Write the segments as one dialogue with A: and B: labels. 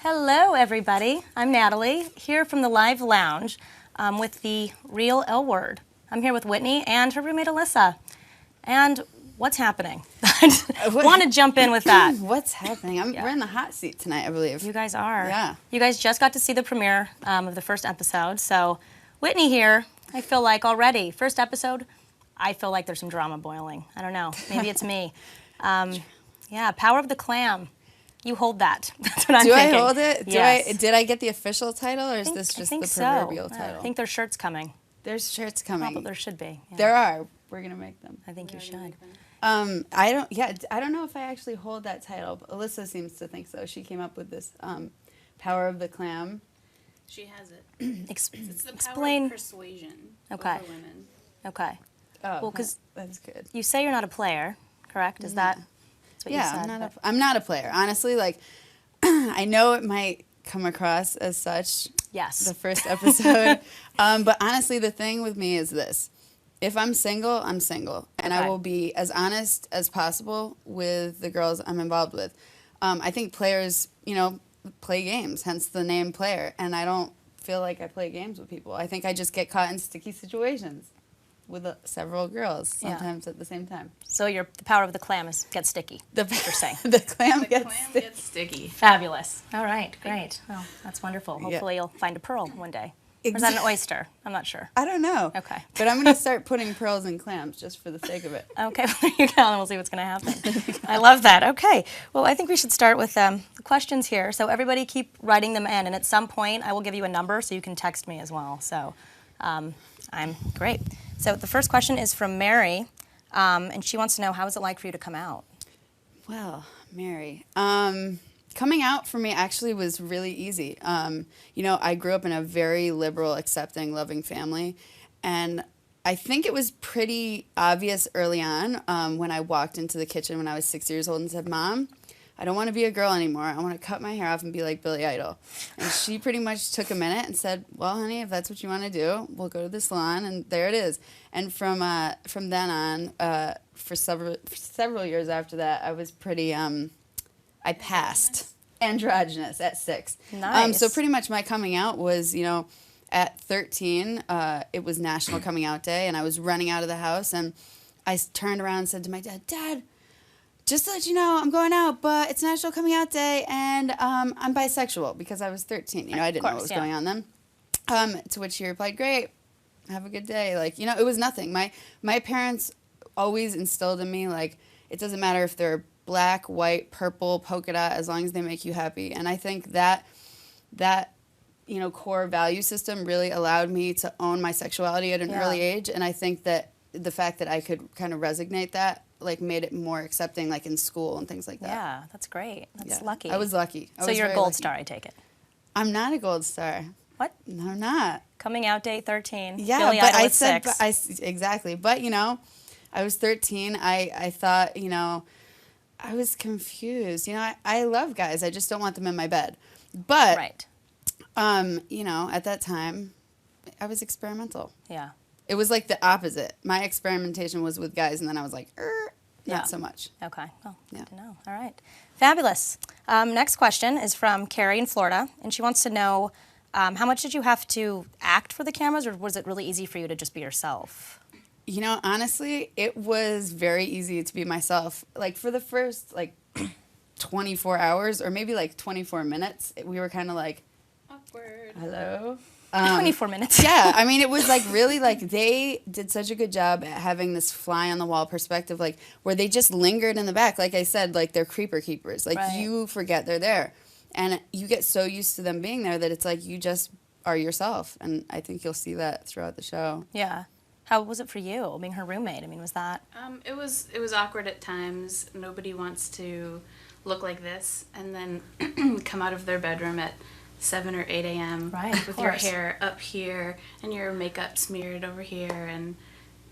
A: Hello, everybody. I'm Natalie, here from the Live Lounge with the Real L Word. I'm here with Whitney and her roommate, Alyssa. And what's happening? I want to jump in with that.
B: What's happening? We're in the hot seat tonight, I believe.
A: You guys are.
B: Yeah.
A: You guys just got to see the premiere of the first episode. So Whitney here, I feel like already, first episode, I feel like there's some drama boiling. I don't know. Maybe it's me. Yeah, Power of the Clam. You hold that. That's what I'm thinking.
B: Do I hold it?
A: Yes.
B: Did I get the official title, or is this just the proverbial title?
A: I think there's shirts coming.
B: There's shirts coming.
A: Well, there should be. Yeah.
B: There are. We're gonna make them.
A: I think you should.
B: I don't know if I actually hold that title, but Alyssa seems to think so. She came up with this Power of the Clam.
C: She has it.
A: It's
C: the power
A: explain.
C: of persuasion over women.
A: Okay.
B: Oh,
A: well, because
B: that's good.
A: You say you're not a player, correct? Is that? What
B: Yeah,
A: you said,
B: I'm not a player. Honestly, like, I know it might come across as such.
A: Yes.
B: The first episode. But honestly, the thing with me is this. If I'm single, I'm single. And I will be as honest as possible with the girls I'm involved with. I think players, play games, hence the name player. And I don't feel like I play games with people. I think I just get caught in sticky situations with several girls sometimes at the same time.
A: So the power of the clam gets sticky. You're saying
B: the clam gets
C: sticky.
A: Fabulous. All right, great. Well, that's wonderful. Hopefully you'll find a pearl one day. Or is that an oyster? I'm not sure.
B: I don't know.
A: Okay.
B: But I'm going to start putting pearls in clams just for the sake of it.
A: Okay, well, there you go, and we'll see what's going to happen. I love that. Okay. Well, I think we should start with the questions here. So everybody keep writing them in, and at some point I will give you a number so you can text me as well. So I'm great. So the first question is from Mary, and she wants to know, how is it like for you to come out?
B: Well, Mary, coming out for me actually was really easy. I grew up in a very liberal, accepting, loving family, and I think it was pretty obvious early on when I walked into the kitchen when I was 6 years old and said, Mom, I don't want to be a girl anymore. I want to cut my hair off and be like Billy Idol. And she pretty much took a minute and said, well, honey, if that's what you want to do, we'll go to the salon, and there it is. And from then on, for several years after that, I was pretty, I passed androgynous at 6.
A: Nice.
B: So pretty much my coming out was, at 13, it was National Coming Out Day, and I was running out of the house, and I turned around and said to my dad, Dad, just to let you know, I'm going out, but it's National Coming Out Day, and I'm bisexual, because I was 13. I didn't know what was going on then. To which he replied, great, have a good day. It was nothing. My parents always instilled in me, it doesn't matter if they're black, white, purple, polka dot, as long as they make you happy. And I think that core value system really allowed me to own my sexuality at an early age, and I think that the fact that I could kind of resonate that made it more accepting, in school and things like that.
A: Yeah, that's great. That's lucky.
B: I was lucky.
A: So you're a gold star, I take it.
B: I'm not a gold star.
A: What?
B: No, I'm not.
A: Coming out day 13.
B: Yeah,
A: Billy
B: but
A: Idol
B: I
A: at
B: said
A: 6.
B: exactly. But I was 13. I thought I was confused. I love guys. I just don't want them in my bed. But
A: right.
B: At that time, I was experimental.
A: Yeah.
B: It was the opposite. My experimentation was with guys, and then I was like, not so much.
A: Okay. Well, good to know. All right. Fabulous. Next question is from Carrie in Florida, and she wants to know, how much did you have to act for the cameras, or was it really easy for you to just be yourself?
B: Honestly, it was very easy to be myself. For the first, 24 hours, or maybe 24 minutes, we were kind of
C: awkward.
B: Hello?
A: 24 minutes.
B: Yeah, I mean, it was really they did such a good job at having this fly on the wall perspective, where they just lingered in the back. Like I said, they're creeper keepers.
A: Right.
B: You forget they're there, and you get so used to them being there that it's you just are yourself. And I think you'll see that throughout the show.
A: Yeah. How was it for you being her roommate? I mean, was that?
C: It was awkward at times. Nobody wants to look like this and then come out of their bedroom at 7 or 8 a.m.
A: Right,
C: with your hair up here and your makeup smeared over here, and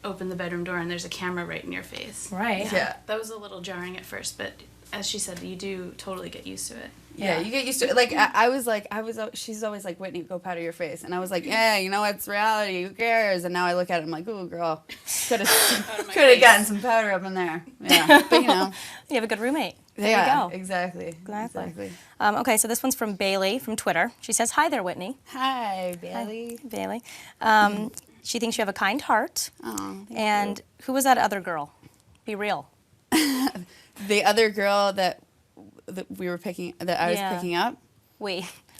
C: open the bedroom door and there's a camera right in your face.
A: Right.
B: Yeah.
C: That was a little jarring at first, but as she said, you do totally get used to it.
B: Yeah, you get used to it. She's always like, Whitney, go powder your face. And I was like, yeah, it's reality. Who cares? And now I look at it, I'm like, ooh, girl, could have gotten some powder up in there. Yeah, but
A: You have a good roommate. There
B: Yeah,
A: you go.
B: exactly.
A: Okay, so this one's from Bailey from Twitter. She says, "Hi there, Whitney."
B: Hi, Bailey.
A: Hi, Bailey. She thinks you have a kind heart.
B: Oh,
A: And who was that other girl? Be real.
B: the other girl that we were picking, that I was
A: Yeah.
B: picking up.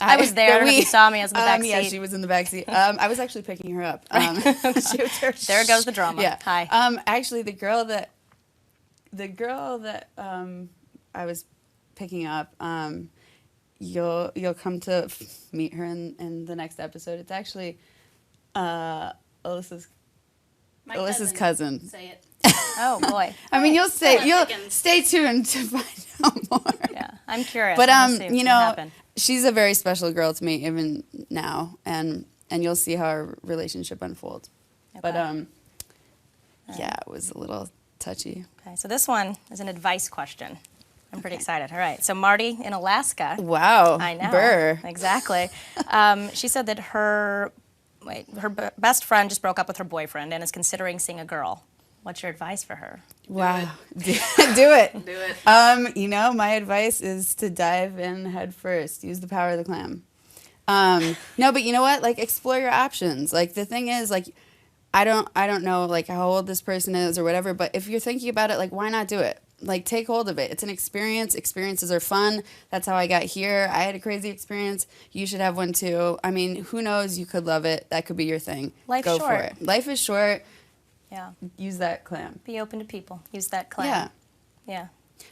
A: I was there. I don't know if you saw me. I was in the back
B: Yeah,
A: seat.
B: she was in the back seat. I was actually picking her up.
A: There goes the drama.
B: Yeah.
A: Hi.
B: Actually, the girl that I was picking up, you'll come to meet her in the next episode. It's actually Alyssa's cousin.
C: Say it.
A: Oh boy.
B: I mean, you'll stay
C: Pickens.
B: tuned to find out more.
A: Yeah, I'm curious.
B: But
A: I wanna see what's
B: you
A: gonna
B: know,
A: happen.
B: she's a very special girl to me even now, and you'll see how our relationship unfolds. But
A: Okay.
B: yeah, it was a little touchy.
A: Okay, so this one is an advice question. I'm pretty excited. All right, so Marty in Alaska.
B: Wow.
A: I know.
B: Burr.
A: Exactly. She said that her best friend just broke up with her boyfriend and is considering seeing a girl. What's your advice for her?
B: Wow. Do it.
C: Do it.
B: You know, my advice is to dive in head first. Use the power of the clam. No, but you know what? Like, explore your options. Like, the thing is, like, I don't know, like, how old this person is or whatever, but if you're thinking about it, like, why not do it? Like, take hold of it. It's an experience. Experiences are fun. That's how I got here. I had a crazy experience. You should have one, too. I mean, who knows? You could love it. That could be your thing.
A: Life's
B: Go
A: short.
B: for it. Life is short.
A: Yeah.
B: Use that clam.
A: Be open to people. Use that clam.
B: Yeah.
A: Yeah.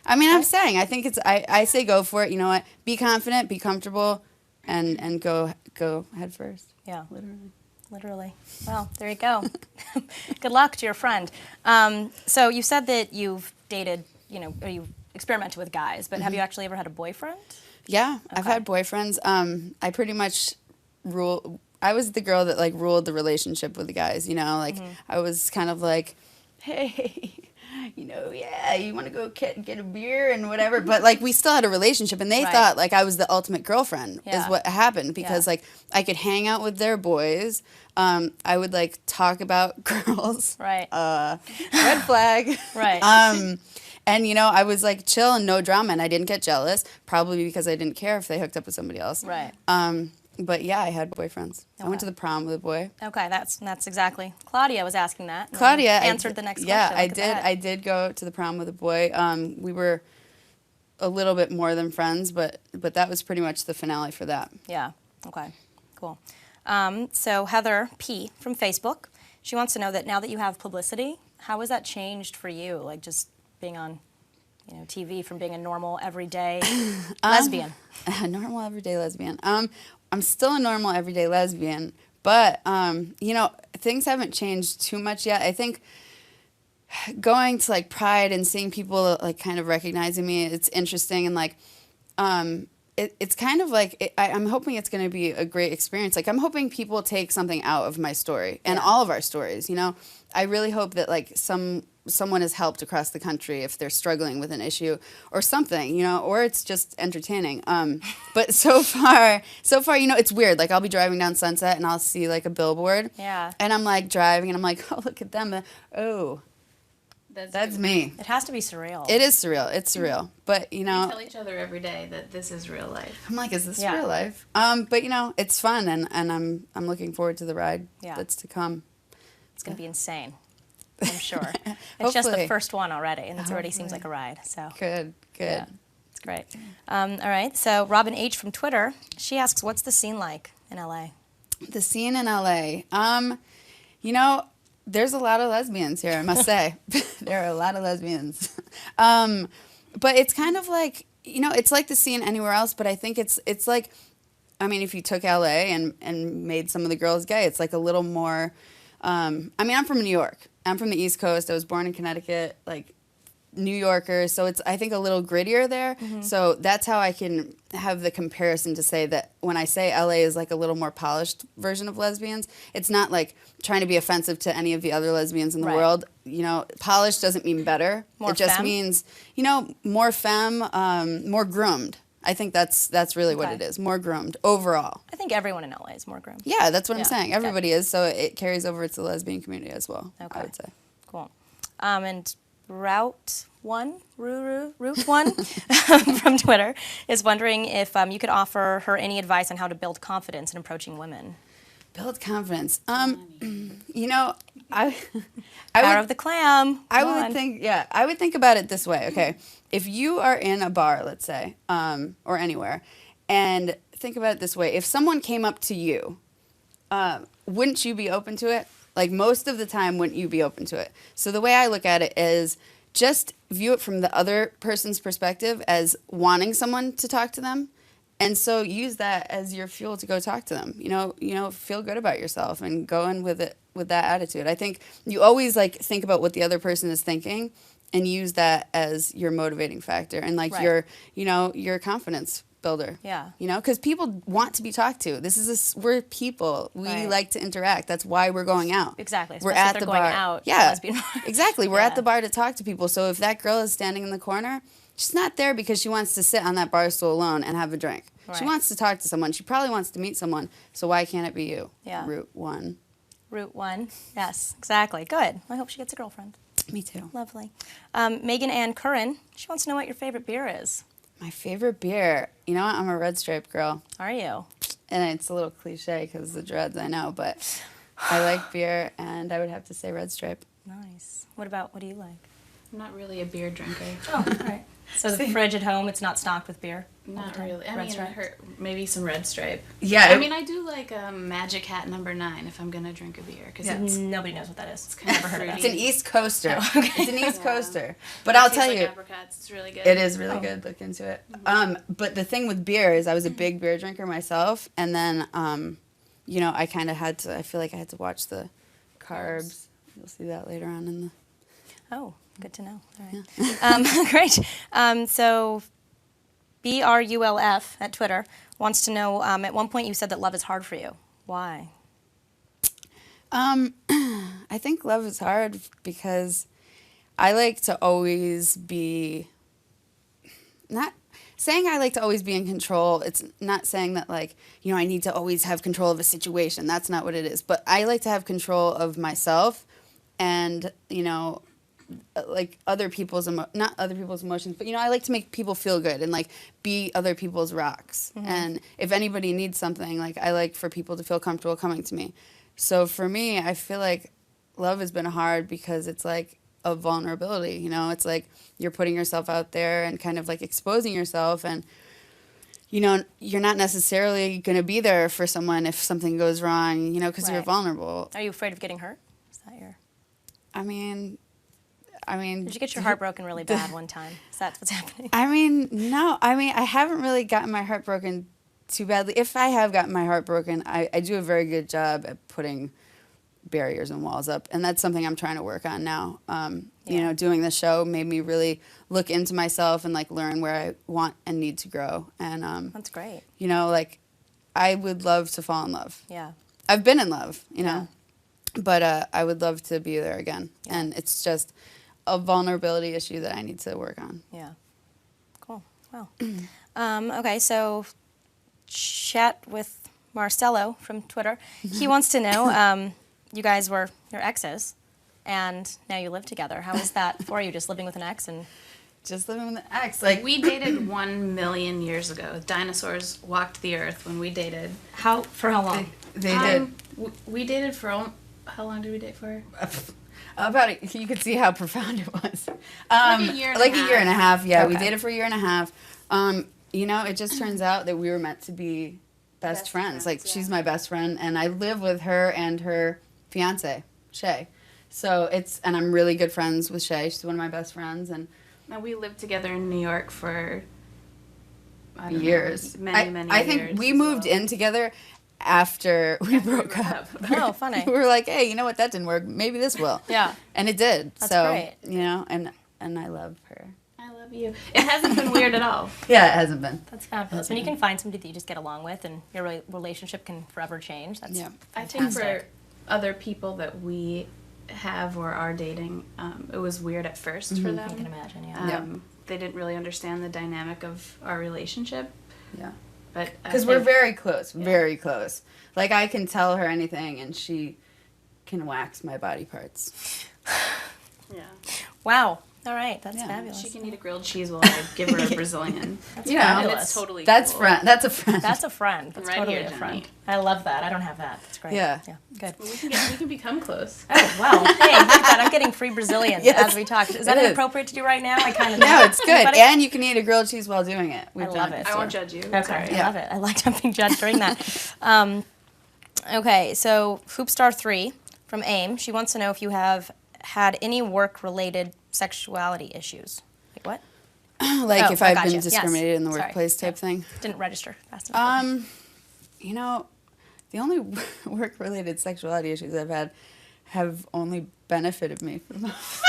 B: I mean, I'm saying, I think I say go for it. You know what? Be confident, be comfortable, and go head first.
A: Yeah. Literally. Well, there you go. Good luck to your friend. So you said that you've dated, or you experimented with guys, but have you actually ever had a boyfriend?
B: Yeah, I've
A: Okay.
B: had boyfriends. I pretty much I was the girl that, like, ruled the relationship with the guys, Like, I was kind of like, hey, yeah, you want to go get a beer and whatever. But, like, we still had a relationship, and they
A: Right.
B: thought, like, I was the ultimate girlfriend is
A: Yeah.
B: what happened. Because,
A: Yeah.
B: like, I could hang out with their boys. I would, like, talk about girls.
A: Right.
B: Red flag.
A: Right.
B: And, I was, like, chill and no drama, and I didn't get jealous, probably because I didn't care if they hooked up with somebody else.
A: Right.
B: But, yeah, I had boyfriends. I went to the prom with a boy.
A: Okay, that's exactly. Claudia was asking that. and
B: Claudia
A: answered the next
B: yeah,
A: question.
B: I
A: Look at
B: did.
A: that.
B: I did go to the prom with a boy. We were a little bit more than friends, but that was pretty much the finale for that.
A: Yeah. Okay. Cool. So Heather P. from Facebook, she wants to know that now that you have Publicity, how has that changed for you? Like just being on, TV from being a normal everyday lesbian.
B: A normal everyday lesbian. I'm still a normal everyday lesbian, but things haven't changed too much yet. I think going to, like, Pride and seeing people, like, kind of recognizing me, it's interesting, and, like, it's kind of like I'm hoping it's going to be a great experience. Like, I'm hoping people take something out of my story and all of our stories. I really hope that, like, someone is helped across the country if they're struggling with an issue or something, or it's just entertaining. But so far, it's weird. Like, I'll be driving down Sunset and I'll see, like, a billboard.
A: Yeah.
B: And I'm, like, driving and I'm like, oh, look at them. Oh, that's me.
A: It has to be surreal.
B: It is surreal. It's surreal. But,
C: We tell each other every day that this is real life.
B: I'm like, is this
A: Yeah.
B: real life? But, it's fun, and I'm looking forward to the ride that's to come.
A: It's going to be insane. I'm sure. It's just the
B: Hopefully.
A: first one already, and it already seems like a ride. So
B: Good.
A: yeah, it's great. All right. So Robin H. from Twitter, she asks, "What's the scene like in LA?"
B: The scene in LA. There's a lot of lesbians here, I must say. There are a lot of lesbians. But it's kind of like, it's like the scene anywhere else, but I think it's like, I mean, if you took LA and made some of the girls gay, it's like a little more, I'm from New York. I'm from the East Coast. I was born in Connecticut, like, New Yorker, so it's, I think, a little grittier there. So that's how I can have the comparison to say that when I say LA is like a little more polished version of lesbians, it's not like trying to be offensive to any of the other lesbians in the
A: Right.
B: world. Polished doesn't mean better.
A: More
B: it just
A: femme?
B: means, more femme, more groomed. I think that's really what
A: Okay.
B: it is, more groomed overall.
A: I think everyone in LA is more groomed.
B: Yeah, that's what I'm
A: Yeah,
B: saying.
A: okay.
B: Everybody is, so it carries over to the lesbian community as well,
A: Okay.
B: I would say.
A: Cool. And Route One from Twitter is wondering if you could offer her any advice on how to build confidence in approaching women.
B: Build confidence. You know, I
A: Power
B: would,
A: of the clam.
B: I
A: Come
B: would
A: on.
B: think, yeah, I would think about it this way. Okay, if you are in a bar, let's say, or anywhere, and think about it this way: if someone came up to you, wouldn't you be open to it? Like most of the time, wouldn't you be open to it? So the way I look at it is just view it from the other person's perspective as wanting someone to talk to them. And so use that as your fuel to go talk to them. You know, feel good about yourself and go in with it with that attitude. I think you always like think about what the other person is thinking and use that as your motivating factor and like
A: Right.
B: your confidence builder.
A: Yeah.
B: You know, because people want to be talked to. We're people. We
A: Right.
B: like to interact. That's why we're going out.
A: Exactly.
B: We're
A: especially
B: at
A: if
B: the
A: they're going
B: bar.
A: out to
B: Yeah.
A: lesbian bars.
B: Exactly. We're
A: Yeah.
B: at the bar to talk to people. So if that girl is standing in the corner, she's not there because she wants to sit on that bar stool alone and have a drink. She
A: Right.
B: wants to talk to someone. She probably wants to meet someone. So why can't it be you?
A: Yeah.
B: Route 1.
A: Route 1. Yes, exactly. Good. I hope she gets a girlfriend.
B: Me too.
A: Lovely. Megan Ann Curran, she wants to know what your favorite beer is.
B: My favorite beer. You know what? I'm a Red Stripe girl.
A: Are you?
B: And it's a little cliche because the dreads, I know. But I like beer, and I would have to say Red Stripe.
A: Nice. What do you like?
C: I'm not really a beer drinker.
A: Oh, all right. So the fridge at home, it's not stocked with beer?
C: Not
A: Okay.
C: really. I
A: Red
C: mean,
A: Stripe?
C: maybe some Red Stripe.
B: Yeah.
C: I mean, I do like Magic Hat number 9 if I'm gonna drink a beer because
B: Yeah.
C: it's
A: Nobody knows what that is.
C: kind of
A: Never heard of
B: It's
A: that.
B: an East Coaster.
A: Oh, okay.
B: It's an East
C: Yeah.
B: Coaster. But I'll
C: tastes
B: tell
C: like
B: you,
C: apricots. It's really good.
B: it is really
A: Oh.
B: good. Look into it. But the thing with beer is I was a big beer drinker myself. And then, I kind of I feel like I had to watch the carbs. You'll see that later on in the...
A: Oh, good to know. All right. Great. So BRULF at Twitter wants to know, at one point you said that love is hard for you. Why?
B: I think love is hard because I like to always be... Not saying I like to always be in control. It's not saying that, like, I need to always have control of a situation. That's not what it is. But I like to have control of myself and, like other people's not other people's emotions, but I like to make people feel good and like be other people's rocks.
A: Mm-hmm.
B: And if anybody needs something, like I like for people to feel comfortable coming to me. So for me, I feel like love has been hard because it's like a vulnerability. It's like you're putting yourself out there and kind of like exposing yourself, and you're not necessarily going to be there for someone if something goes wrong, because you're
A: Right.
B: vulnerable.
A: Are you afraid of getting hurt? Is that your...
B: I mean,
A: Did you get your heart broken really bad one time? Is that what's happening?
B: No. I haven't really gotten my heart broken too badly. If I have gotten my heart broken, I do a very good job at putting barriers and walls up. And that's something I'm trying to work on now.
A: Yeah.
B: Doing the show made me really look into myself and, like, learn where I want and need to grow. And,
A: That's great.
B: like, I would love to fall in love.
A: Yeah.
B: I've been in love,
A: Yeah.
B: But I would love to be there again.
A: Yeah.
B: And it's just a vulnerability issue that I need to work on.
A: Yeah. Cool. Wow. Okay, so chat with Marcelo from Twitter. He wants to know, you guys were your exes, and now you live together. How is that for you, just living with an ex? And
B: Just living with an ex. Like,
C: We dated 1 million years ago. Dinosaurs walked the earth when we dated.
A: for how long?
B: they did.
C: We dated for how long did we date for?
B: About it, you could see how profound it was.
C: Like a year and a
B: like a year and a half. Yeah, we
A: Okay.
B: dated for a year and a half. It just turns out that we were meant to be best friends. Like,
C: yeah.
B: she's my best friend, and I live with her and her fiance, Shay. So and I'm really good friends with Shay. She's one of my best friends, and
C: Now we lived together in New York for I don't
B: years.
C: know, many
B: I
C: years.
B: think we moved in together after we broke up.
A: Oh, funny.
B: We were like, hey, you know what? That didn't work. Maybe this will.
A: Yeah.
B: And it did.
A: That's
B: so,
A: great.
B: and I love her.
C: I love you. It hasn't been weird at all.
B: Yeah, it hasn't been.
A: That's fabulous. When you can find somebody that you just get along with and your relationship can forever change, that's
B: Yeah.
C: I think for
A: fantastic.
C: other people that we have or are dating, it was weird at first for them.
A: I can imagine, yeah.
B: Yeah.
C: They didn't really understand the dynamic of our relationship,
B: Yeah.
C: but I
B: Because we're
C: think-
B: very close, very close. Like, I can tell her anything, and she can wax my body parts.
C: yeah.
A: Wow. All right, that's
B: Yeah.
A: fabulous.
C: She can eat a grilled cheese while I give her a Brazilian.
A: That's
B: Yeah.
C: And
A: fabulous.
C: it's totally
B: That's
C: cool.
B: That's a friend.
A: That's a friend. That's
C: Right
A: totally
C: here,
A: a friend.
C: Jenny.
A: I love that. I don't have that. That's great.
B: Yeah.
A: Yeah. Good.
C: Well, we can become close.
A: Oh, well, hey, look at that. I'm getting free Brazilians
B: Yes,
A: as we talk. Is that
B: it is.
A: inappropriate to do right now? I kind of
B: No, it's good.
A: Anybody?
B: And you can eat a grilled cheese while doing it. We've
A: I
B: done
A: love it.
C: I
B: before.
C: won't judge you.
A: Okay,
C: Sorry.
A: I love it. I like not being judged during that. Okay, so Hoopstar 3 from AIM. She wants to know if you have had any work-related sexuality issues. Like what?
B: Like
A: Oh,
B: if
A: I
B: I've
A: gotcha.
B: been
A: Yes.
B: discriminated in the
A: Sorry.
B: workplace type
A: Yeah.
B: thing.
A: Didn't register fast enough.
B: You know, the only work-related sexuality issues I've had have only benefited me. For the most.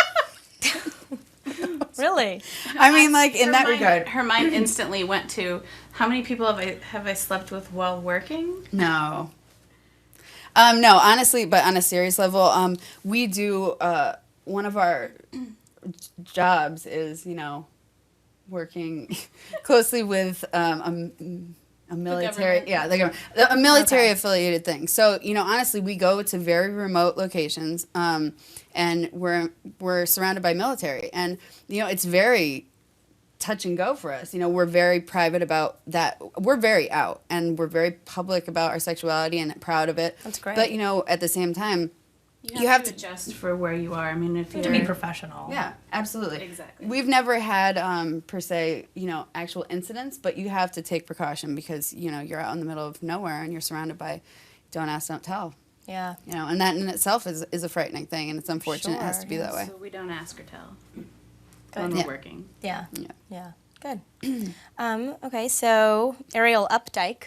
A: Really?
B: I mean, like in
C: Her
B: that
C: mind-
B: regard.
C: her mind instantly went to how many people have I slept with while working?
B: No. No, honestly, but on a serious level, we do, one of our jobs is, you know, working closely with a military,
C: government.
B: the government, a military
A: Okay.
B: affiliated thing. So, you know, honestly, we go to very remote locations, and we're surrounded by military, and you know, it's very touch and go for us. You know, we're very private about that. We're very out, and we're very public about our sexuality and proud of it.
A: That's great.
B: But you know, at the same time,
C: You have to adjust for where you are. I mean, if you're
A: To be professional.
B: yeah, absolutely.
C: Exactly.
B: We've never had per se, you know, actual incidents, but you have to take precaution because you know you're out in the middle of nowhere and you're surrounded by don't ask, don't tell.
A: Yeah.
B: You know, and that in itself is a frightening thing, and it's unfortunate it has
A: Sure,
B: to be that way.
C: So we don't ask or tell
A: Good.
C: when we're
B: Yeah.
C: working.
A: Yeah.
B: Yeah.
A: Yeah. Good. Okay, so Ariel Updike.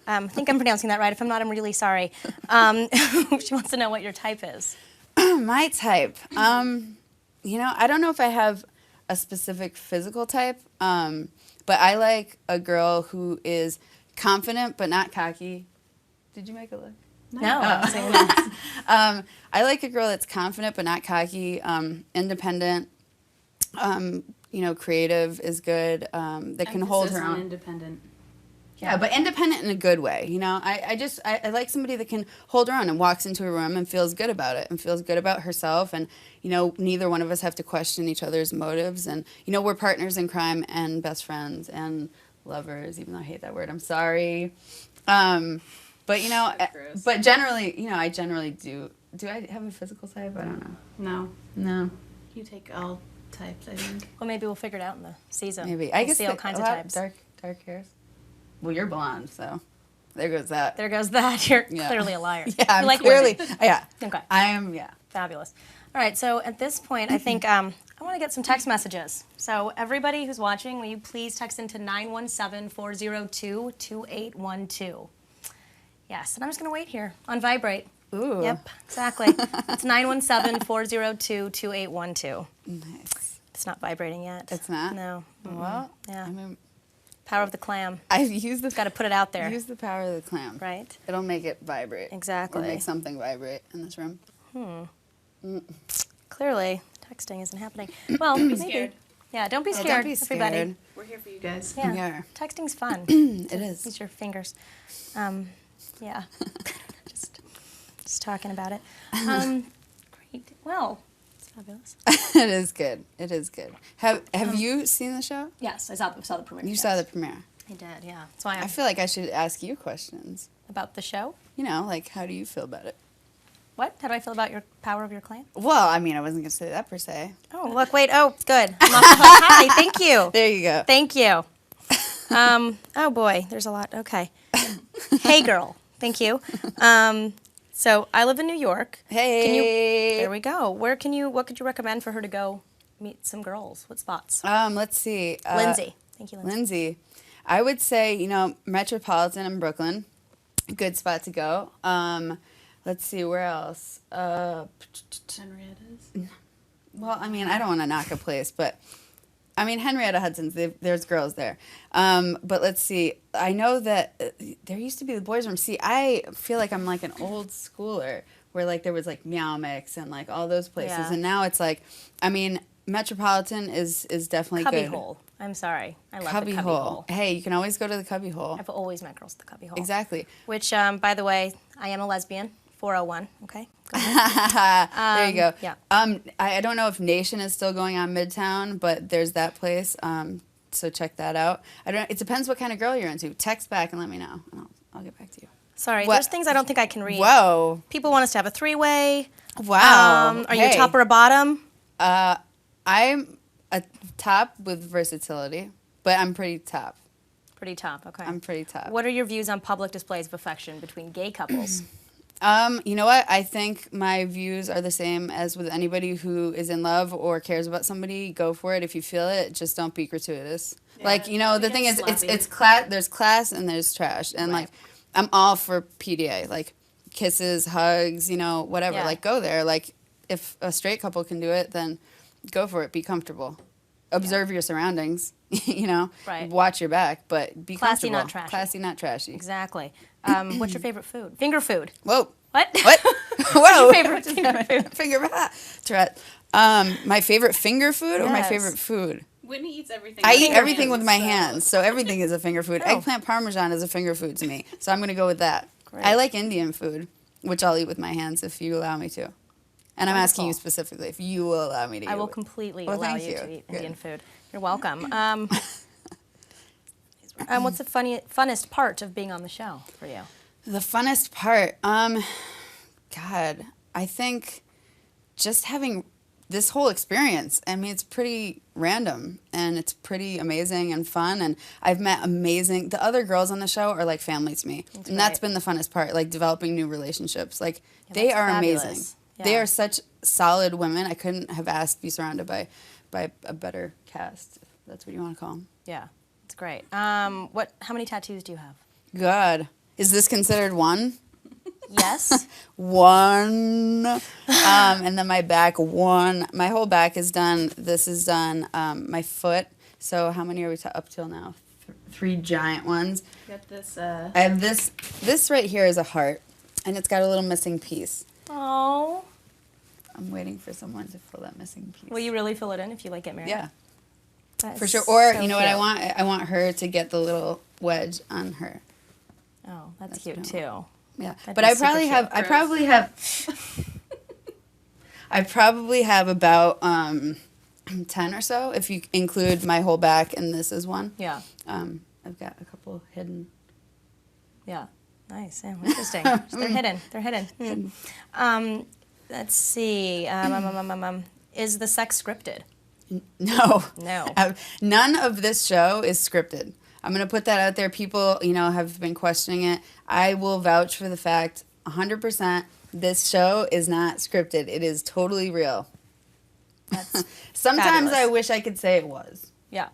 A: I think I'm pronouncing that right. If I'm not, I'm really sorry. She wants to know what your type is.
B: My type, you know, I don't know if I have a specific physical type, but I like a girl who is confident but not cocky. Did you make a look?
A: No. I'm saying that.
B: I like a girl that's confident but not cocky, independent. You know, creative is good. That can hold her
C: Emphasis on
B: own.
C: independent.
B: Yeah, but independent in a good way. You know, I like somebody that can hold her own and walks into a room and feels good about it and feels good about herself. And, you know, neither one of us have to question each other's motives. And, you know, we're partners in crime and best friends and lovers, even though I hate that word. I'm sorry. But, you know,
C: That's gross.
B: but generally, you know, I generally do. Do I have a physical type? I don't know.
C: No,
B: No.
C: you take all types, I think.
A: Well, maybe we'll figure it out in the season.
B: Maybe. I
A: We'll
B: guess
A: see all
B: that
A: kinds
B: a
A: of
B: lot
A: types.
B: Dark hairs. Well, you're blonde, so there goes that.
A: There goes that. You're
B: Yeah.
A: clearly a liar.
B: Yeah, I'm
A: you like
B: clearly.
A: women.
B: Yeah.
A: Okay.
B: I am. Yeah.
A: Fabulous. All right, so at this point, I think I want to get some text messages. So everybody who's watching, will you please text into 917-402-2812. Yes, and I'm just going to wait here on vibrate.
B: Ooh.
A: Yep, exactly. It's 917-402-2812.
B: Nice.
A: It's not vibrating yet.
B: It's not?
A: No.
B: Well,
A: Yeah.
B: I mean,
A: Power of the clam.
B: I've used the
A: Got to put it out there.
B: use the power of the clam.
A: Right?
B: It'll make it vibrate.
A: Exactly.
B: Or make something vibrate in this room.
A: Clearly, texting isn't happening. Well, maybe.
C: scared.
A: Yeah, don't be
B: Yeah,
A: scared,
B: don't be
A: everybody.
B: scared.
C: We're here for you guys.
A: Yeah.
B: We are.
A: Texting's fun.
B: It is.
A: Use your fingers. Yeah. just talking about it. Great. Well, it's fabulous.
B: It is good. It is good. Have you seen the show?
A: Yes, I saw the premiere.
B: You
A: yes.
B: saw the premiere.
A: I did, yeah. That's why
B: I
A: I'm
B: feel like I should ask you questions.
A: about the show.
B: You know, like how do you feel about it?
A: What? How do I feel about your power of your clan?
B: Well, I mean, I wasn't going to say that per se.
A: Oh, look, wait. Oh, good. I'm off the hook. Hi, thank you.
B: There you go.
A: Thank you. Oh boy, there's a lot. Okay. Hey, girl. Thank you. So I live in New York.
B: Hey.
A: Can you? There we go. What could you recommend for her to go meet some girls? What spots?
B: Let's see.
A: Lindsay. Thank you, Lindsay.
B: Lindsay. I would say, you know, Metropolitan in Brooklyn. Good spot to go. Let's see, where else?
C: Henrietta's.
B: Well, I mean, I don't want to knock a place, but I mean, Henrietta Hudson's, there's girls there. But let's see. I know that there used to be the boys' room. See, I feel like I'm like an old schooler where like there was like Meow Mix and like all those places.
A: Yeah.
B: And now it's like, I mean, Metropolitan is definitely
A: Cubby
B: good.
A: Hole. I'm sorry. I love
B: Cubby
A: the Cubby
B: Hole.
A: Hole.
B: Hey, you can always go to the Cubby Hole.
A: I've always met girls at the Cubby Hole.
B: Exactly.
A: Which, by the way, I am a lesbian. 401. Okay. Go
B: There you go.
A: yeah.
B: I don't know if Nation is still going on Midtown, but there's that place. So check that out. I don't. It depends what kind of girl you're into. Text back and let me know. And I'll get back to you.
A: Sorry,
B: What?
A: there's things I don't think I can read.
B: Whoa.
A: People want us to have a three-way.
B: Wow.
A: Are you a top or a bottom?
B: I'm a top with versatility, but I'm pretty top.
A: Pretty top. Okay.
B: I'm pretty top.
A: What are your views on public displays of affection between gay couples?
B: You know what? I think my views are the same as with anybody who is in love or cares about somebody. Go for it. If you feel it, just don't be gratuitous.
C: Yeah,
B: like, you know, the
C: it
B: thing is,
C: gets
B: it's
C: sloppy.
B: class. There's class and there's trash, and
A: Right.
B: like, I'm all for PDA. Like, kisses, hugs, you know, whatever.
A: Yeah.
B: Like, go there. Like, if a straight couple can do it, then go for it. Be comfortable. Observe your surroundings. You know,
A: Right.
B: watch your back, but be
A: Classy,
B: comfortable.
A: not trashy.
B: Classy, not trashy.
A: Exactly. What's your favorite food? Finger food.
B: Whoa.
A: What?
B: What? Whoa.
A: Favorite finger food.
B: Finger Tourette. My favorite finger food or my
A: Yes.
B: favorite food?
C: Whitney eats everything.
B: I
C: with
B: eat
C: her
B: everything with my
C: so-
B: hands, so everything is a finger food.
A: Oh.
B: Eggplant parmesan is a finger food to me, so I'm going to go with that.
A: Great.
B: I like Indian food, which I'll eat with my hands if you allow me to. And I'm asking you
A: Wonderful.
B: specifically if you will allow me to eat
A: I will
B: it.
A: completely
B: Well,
A: allow
B: thank
A: you
B: you.
A: to eat
B: Good.
A: Indian food. You're welcome. What's the funnest part of being on the show for you?
B: The funnest part, God, I think just having this whole experience. I mean, it's pretty random and it's pretty amazing and fun. And I've met the other girls on the show are like family to me. And that's
A: great.
B: been the funnest part, like developing new relationships. Like
A: Yeah,
B: they
A: that's
B: are
A: fabulous.
B: amazing.
A: Yeah.
B: They are such solid women. I couldn't have asked to be surrounded by a better cast, if that's what you want to call them.
A: Yeah, it's great. How many tattoos do you have?
B: God, is this considered one?
A: Yes.
B: One, and then my back, one. My whole back is done. This is done. My foot. So how many are we up till now? Three giant ones.
C: Got this.
B: I have this. This right here is a heart, and it's got a little missing piece.
A: Oh.
B: I'm waiting for someone to fill that missing piece.
A: Will you really fill it in if you like get married?
B: Yeah,
A: That
B: for
A: is
B: sure. Or
A: so
B: you know what I
A: cute.
B: want? I want her to get the little wedge on her.
A: Oh, that's
B: That's
A: cute
B: what I
A: too.
B: Yeah,
A: That'd
B: but
A: be
B: I
A: super
B: probably
A: cute.
B: have. I
C: Gross.
B: probably have. I probably have about 10 or so if you include my whole back, and this is one.
A: Yeah.
B: I've got a couple hidden.
A: Yeah. Nice. Yeah, interesting. They're hidden. They're hidden. Let's see. Is the sex scripted?
B: No.
A: No.
B: None of this show is scripted. I'm going to put that out there. People, have been questioning it. I will vouch for the fact 100% this show is not scripted. It is totally real.
A: That's
B: Sometimes
A: fabulous.
B: I wish I could say it was.
A: Yeah.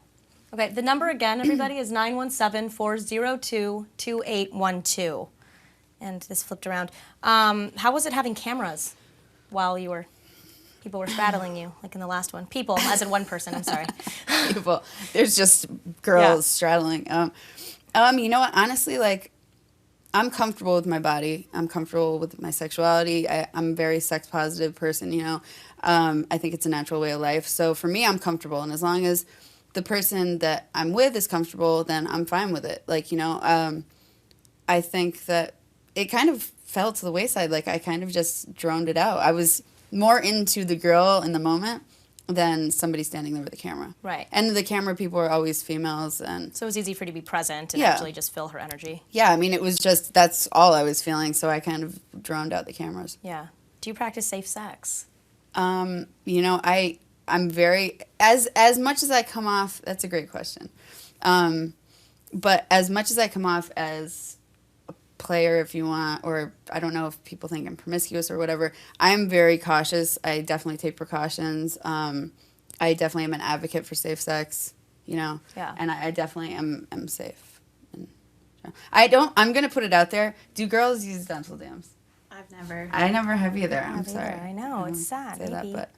A: Okay, the number again, everybody, is 917-402-2812. And this flipped around. How was it having cameras while people were straddling you, like in the last one? People, as in one person, I'm sorry.
B: People. There's just girls straddling. You know what? Honestly, like, I'm comfortable with my body. I'm comfortable with my sexuality. I'm a very sex positive person, I think it's a natural way of life. So for me, I'm comfortable. And as long as the person that I'm with is comfortable, then I'm fine with it. Like, I think that it kind of fell to the wayside. Like, I kind of just droned it out. I was more into the girl in the moment than somebody standing there with a camera.
A: Right.
B: And the camera people are always females. And
A: So it was easy for you to be present and
B: Yeah.
A: actually just feel her energy.
B: yeah, I mean, it was just, that's all I was feeling. So I kind of droned out the cameras.
A: Yeah. Do you practice safe sex?
B: I'm very, as much as I come off, that's a great question. But as much as I come off as a player, if you want, or I don't know if people think I'm promiscuous or whatever, I'm very cautious. I definitely take precautions. I definitely am an advocate for safe sex,
A: Yeah.
B: and I definitely am safe. And I'm going to put it out there. Do girls use dental dams?
C: I've never.
B: I never have either. I'm
A: have
B: sorry.
A: either. I know, it's sad,
B: Say that,
A: maybe.
B: but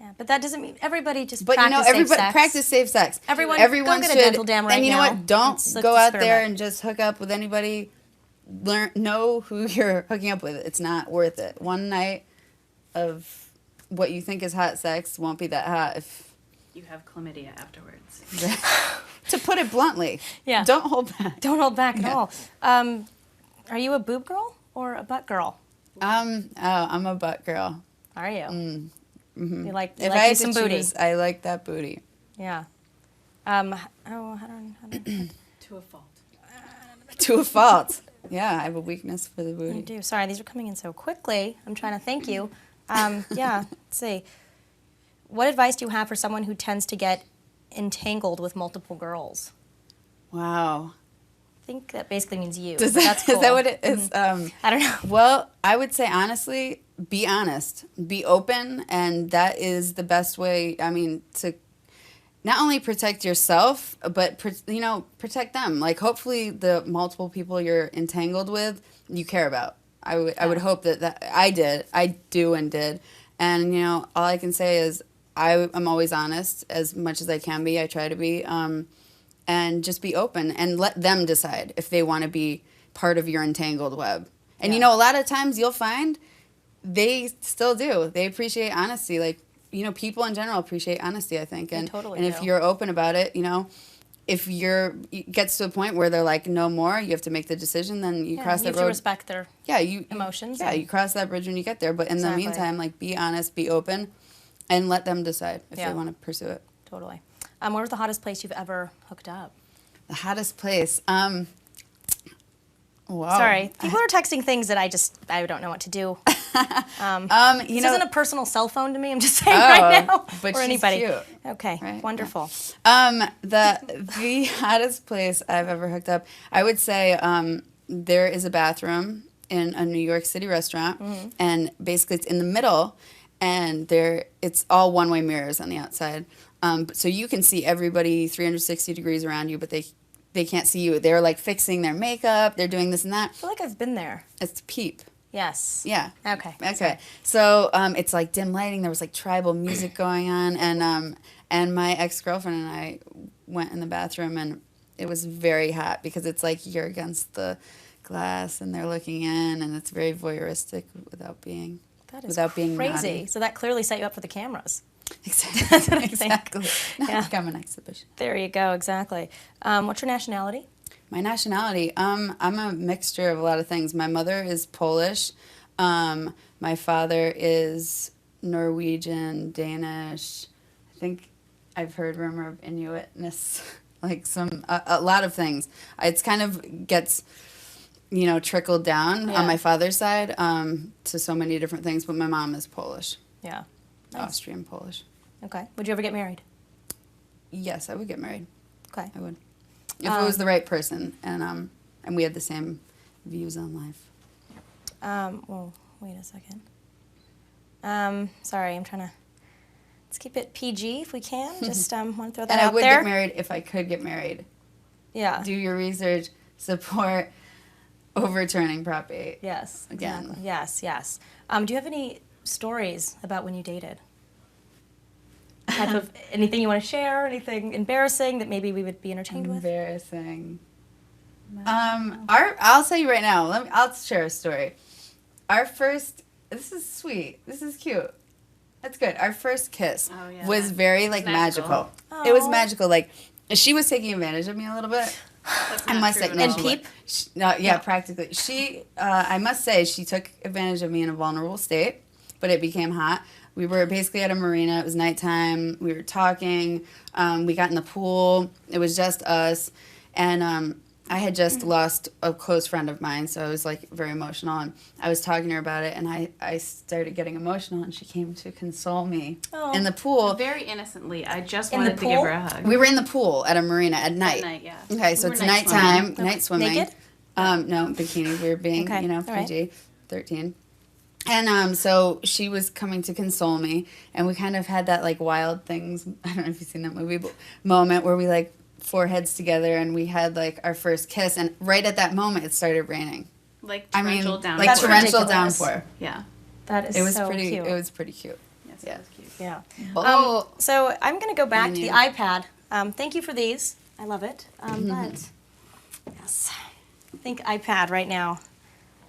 A: Yeah, but that doesn't mean everybody just
B: But
A: practice
B: everybody
A: safe sex.
B: practice safe sex.
A: Everyone go get a
B: should,
A: dental dam right
B: and you know
A: now.
B: what? Don't
A: Let's
B: go out there
A: experiment.
B: and just hook up with anybody. Know who you're hooking up with. It's not worth it. One night of what you think is hot sex won't be that hot if.
C: You have chlamydia afterwards.
B: To put it bluntly,
A: Yeah.
B: don't hold back.
A: Don't hold back at
B: Yeah.
A: all. Are you a boob girl or a butt girl?
B: I'm a butt girl.
A: Are you? You like
B: If
A: you
B: I had
A: some
B: to
A: booty?
B: choose, I like that booty.
A: Yeah. How do
C: To a fault.
B: To a fault. Yeah, I have a weakness for the
A: I
B: booty.
A: do. Sorry, these are coming in so quickly. I'm trying to thank you. Yeah, let's see. What advice do you have for someone who tends to get entangled with multiple girls?
B: Wow.
A: I think that basically means you.
B: Does
A: but
B: that,
A: that's cool.
B: Is that what it is?
A: I don't know.
B: Well, I would say honestly, be honest, be open, and that is the best way. I mean, to not only protect yourself, but protect them. Like hopefully, the multiple people you're entangled with, you care about. I would hope that I do, and all I can say is I'm always honest as much as I can be. I try to be, and just be open and let them decide if they want to be part of your entangled web. And a lot of times you'll find they still do. They appreciate honesty. Like, people in general appreciate honesty, I think. And,
A: totally
B: and if
A: do.
B: you're open about it, if it gets to a point where they're like, no more, you have to make the decision, then you cross
A: you
B: that
A: have
B: road.
A: to respect their emotions.
B: Yeah, you cross that bridge when you get there. But in the meantime, like, be honest, be open, and let them decide if they want to pursue it.
A: Totally. Where was the hottest place you've ever hooked up?
B: The hottest place. Wow.
A: Sorry, people are texting things that I don't know what to do. This isn't a personal cell phone to me. I'm just saying right now,
B: but
A: or
B: she's
A: anybody.
B: cute.
A: Okay,
B: Right?
A: wonderful.
B: The hottest place I've ever hooked up, I would say there is a bathroom in a New York City restaurant, and basically it's in the middle, and it's all one-way mirrors on the outside. So you can see everybody 360 degrees around you, but they can't see you. They're like fixing their makeup. They're doing this and that.
A: I feel like I've been there.
B: It's Peep.
A: Yes.
B: Yeah.
A: Okay.
B: So it's like dim lighting. There was like tribal music going on, and my ex-girlfriend and I went in the bathroom, and it was very hot because it's like you're against the glass and they're looking in, and it's very voyeuristic without being
A: crazy.
B: naughty.
A: So that clearly set you up for the cameras.
B: Exactly.
A: That's what I think.
B: Exactly. Now
A: Yeah.
B: become an exhibition.
A: There you go. Exactly. What's your nationality?
B: My nationality, I'm a mixture of a lot of things. My mother is Polish. My father is Norwegian, Danish. I think I've heard rumor of Inuitness, like a lot of things. It's kind of gets, trickled down on my father's side to so many different things. But my mom is Polish.
A: Yeah. Nice.
B: Austrian Polish.
A: Okay. Would you ever get married?
B: Yes, I would get married.
A: Okay.
B: I would. If it was the right person and we had the same views on life.
A: Well, wait a second. Sorry, I'm trying to. Let's keep it PG if we can. Just want to throw that
B: And
A: out
B: I would
A: there.
B: get married if I could get married.
A: Yeah.
B: Do your research. Support overturning Prop 8.
A: Yes.
B: Again.
A: Exactly. Yes. Do you have any stories about when you dated? Type of anything you want to share? Anything embarrassing that maybe we would be entertained with?
B: Embarrassing. I'll tell you right now. I'll share a story. Our first. This is sweet. This is cute. That's good. Our first kiss was very magical. It was magical. Like she was taking advantage of me a little bit. I must say,
A: and Peep.
B: Practically. She, I must say, she took advantage of me in a vulnerable state, but it became hot. We were basically at a marina. It was nighttime. We were talking. We got in the pool. It was just us. And I had just lost a close friend of mine, so I was very emotional. And I was talking to her about it, and I started getting emotional, and she came to console me in the pool.
C: Very innocently. I just
A: In
C: wanted
A: the
C: to give
A: pool?
C: her a hug.
B: We were in the pool at a marina at night.
C: At night, yeah.
B: Okay, so
C: We
B: it's
C: were night
B: nighttime,
C: swimming.
B: night swimming.
A: Naked?
B: No, bikini. We were being,
A: Okay, all right.
B: PG, 13. And so she was coming to console me, and we kind of had that Wild Things, I don't know if you've seen that movie, but moment where we foreheads together, and we had our first kiss, and right at that moment it started raining.
C: Torrential downpour.
A: That's
B: torrential
A: ridiculous.
B: downpour.
C: Yeah.
A: That is
B: It was
A: so
B: pretty.
A: cute.
B: It was pretty cute.
C: Yes,
B: Yeah.
C: it was cute.
A: Yeah.
B: Oh.
A: So I'm going to go back to the
B: Menu.
A: iPad. Thank you for these. I love it. But yes, I think iPad right now.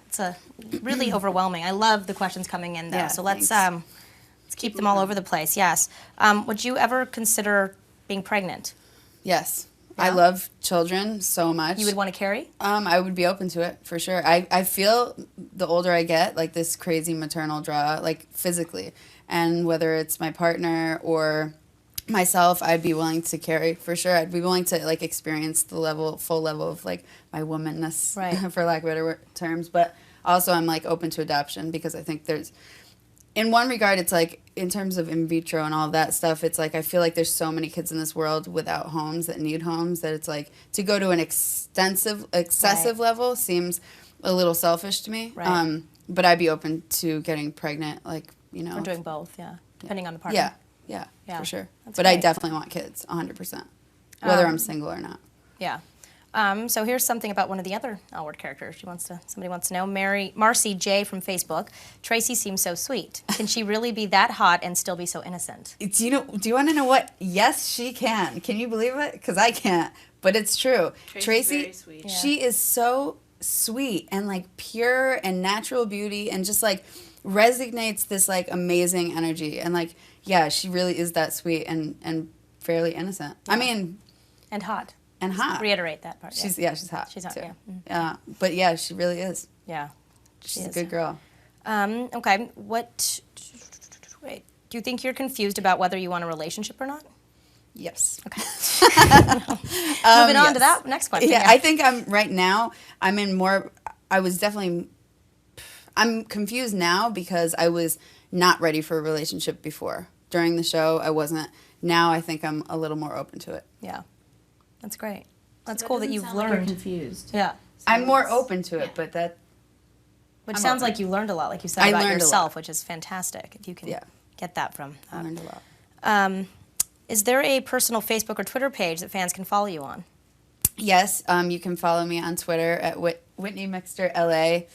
A: It's really overwhelming. I love the questions coming in though.
B: Yeah,
A: So let's
B: thanks.
A: keep them all over the place. Yes. Would you ever consider being pregnant?
B: Yes. I
A: Yeah.
B: love children so much.
A: You would want to carry?
B: I would be open to it for sure. I feel the older I get, like this crazy maternal draw, like physically, and whether it's my partner or myself, I'd be willing to carry for sure. I'd be willing to like experience the full level of like my womanness,
A: Right.
B: for lack of better terms. But also, I'm like open to adoption because I think there's, in one regard, it's like in terms of in vitro and all of that stuff, it's like I feel like there's so many kids in this world without homes that need homes that it's like to go to an excessive
A: Right.
B: level seems a little selfish to me.
A: Right.
B: But I'd be open to getting pregnant, like, you know.
A: Or doing both, yeah, depending on the partner.
B: Yeah,
A: Yeah,
B: for sure.
A: that's
B: But I
A: great.
B: definitely want kids, 100%, whether I'm single or not.
A: Yeah. So here's something about one of the other L Word characters. Somebody wants to know. Marcy J from Facebook. Tracy seems so sweet. Can she really be that hot and still be so innocent?
B: Do you want to know what? Yes, she can. Can you believe it? Because I can't, but it's true.
C: Tracy's
B: Tracy,
C: very sweet.
A: Yeah.
B: she is so sweet and like pure and natural beauty and just like resonates this like amazing energy and like, yeah, she really is that sweet and fairly innocent. I mean,
A: And hot.
B: and hot.
A: Reiterate that part.
B: She's hot.
A: She's hot,
B: too.
A: yeah. Mhm.
B: But yeah, she really is.
A: Yeah.
B: She's a
A: is.
B: good girl.
A: Okay. Wait. Do you think you're confused about whether you want a relationship or not?
B: Yes.
A: Okay. Moving on to that next question.
B: Yeah, I think I'm in more, I'm confused now because I was not ready for a relationship before. During the show, I wasn't. Now I think I'm a little more open to it.
A: Yeah. That's great. That's
C: So
A: cool that
C: doesn't
A: you've
C: sound like you're
A: learned.
C: confused.
A: Yeah.
B: I'm more
C: it's-
B: open to it,
C: yeah.
B: but that,
A: Which
B: I'm
A: sounds
B: open.
A: like you learned a lot, like you said
B: I
A: about
B: learned a
A: yourself,
B: lot.
A: which is fantastic. If you can
B: Yeah.
A: get that from.
B: I learned a lot.
A: Is there a personal Facebook or Twitter page that fans can follow you on?
B: Yes, you can follow me on Twitter at Whitney Mixter LA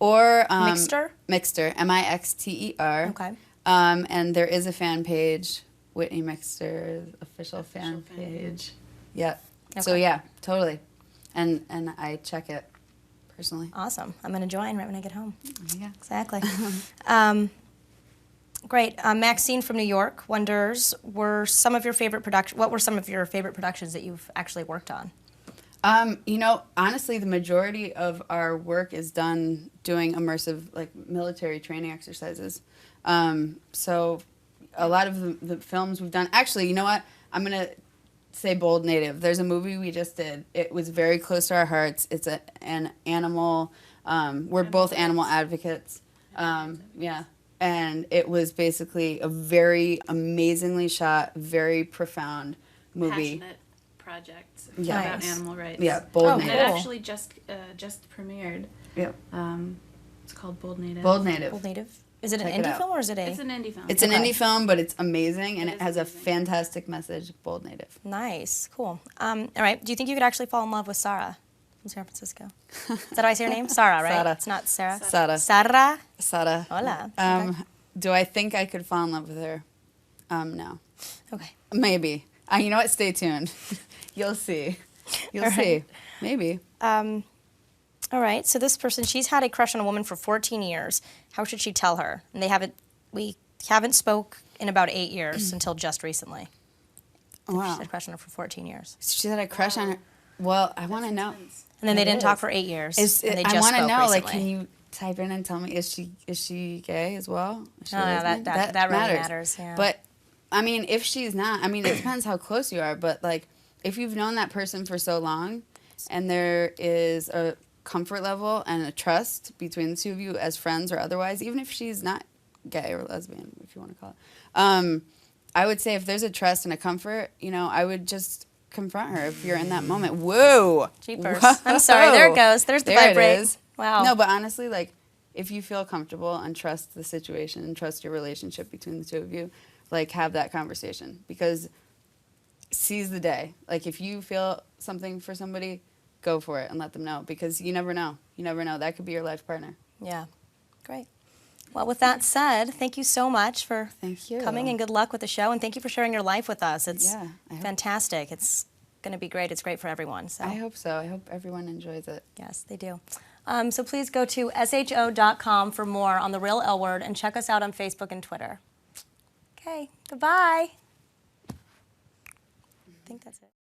B: or
A: Mixter?
B: Mixter, Mixter.
A: Okay.
B: And there is a fan page, Whitney Mixter official fan page. Yeah. So
A: Okay.
B: yeah, totally. And I check it personally.
A: Awesome. I'm going to join right when I get home.
B: Yeah.
A: Exactly. Great. Maxine from New York wonders, what were some of your favorite productions that you've actually worked on?
B: Honestly, the majority of our work is done doing immersive, like, military training exercises. So a lot of the films we've done, actually, you know what? I'm going to say Bold Native. There's a movie we just did. It was very close to our hearts. It's an animal, we're both animal advocates. Yeah. And it was basically a very amazingly shot, very profound movie.
C: Passionate project
B: Yeah.
C: about
A: Nice.
C: animal rights.
B: Yeah, Bold
A: Oh,
C: And
B: Native.
C: it
A: cool.
C: actually just premiered.
B: Yeah.
C: It's called Bold Native.
B: Bold Native.
A: Old Native? Is it an
B: Check it
A: indie
B: out.
A: film or is it
C: It's an indie film.
B: It's an
A: Okay.
B: indie film, but it's amazing, and
C: It
B: it
C: is
B: has a
C: amazing.
B: fantastic message. Bold Native.
A: Nice. Cool. All right. Do you think you could actually fall in love with Sarah from San Francisco? Is that how I say her name? Sarah, right?
B: Sarah.
A: It's not Sarah?
B: Sarah.
A: Sarah?
B: Sada.
A: Hola. Okay.
B: Do I think I could fall in love with her? No.
A: Okay.
B: Maybe. You know what? Stay tuned. You'll see. You'll
A: All
B: see.
A: right.
B: Maybe.
A: All right. So this person, she's had a crush on a woman for 14 years. How should she tell her? And we haven't spoke in about 8 years until just recently. She's
B: Wow.
A: had a crush on her for 14 years.
B: She had a crush on her. Well, I want to know.
A: And then they
B: It
A: didn't talk
B: is.
A: for 8 years.
B: I
A: and they just
B: want to
A: spoke
B: know. Like,
A: recently.
B: can you type in and tell me? Is she gay as well? Is she
A: No,
B: lesbian?
A: that really matters, yeah.
B: But I mean, if she's not, I mean, it depends how close you are. But like, if you've known that person for so long, and there is a comfort level and a trust between the two of you as friends or otherwise, even if she's not gay or lesbian, if you want to call it, I would say if there's a trust and a comfort, I would just confront her if you're in that moment. Whoa!
A: Jeepers.
B: Whoa.
A: I'm sorry. There it goes. There's the
B: There
A: vibrate.
B: it is.
A: Wow.
B: No, but honestly, like, if you feel comfortable and trust the situation and trust your relationship between the two of you, like, have that conversation, because seize the day. Like, if you feel something for somebody, go for it and let them know, because you never know. You never know. That could be your life partner.
A: Yeah. Great. Well, with that said, thank you so much for
B: Thank you.
A: coming, and good luck with the show, and thank you for sharing your life with us. It's
B: Yeah, I hope-
A: fantastic. It's going to be great. It's great for everyone. So
B: I hope so. I hope everyone enjoys it.
A: yes, they do. So please go to sho.com for more on the real L Word, and check us out on Facebook and Twitter. Okay. Goodbye. I think that's it.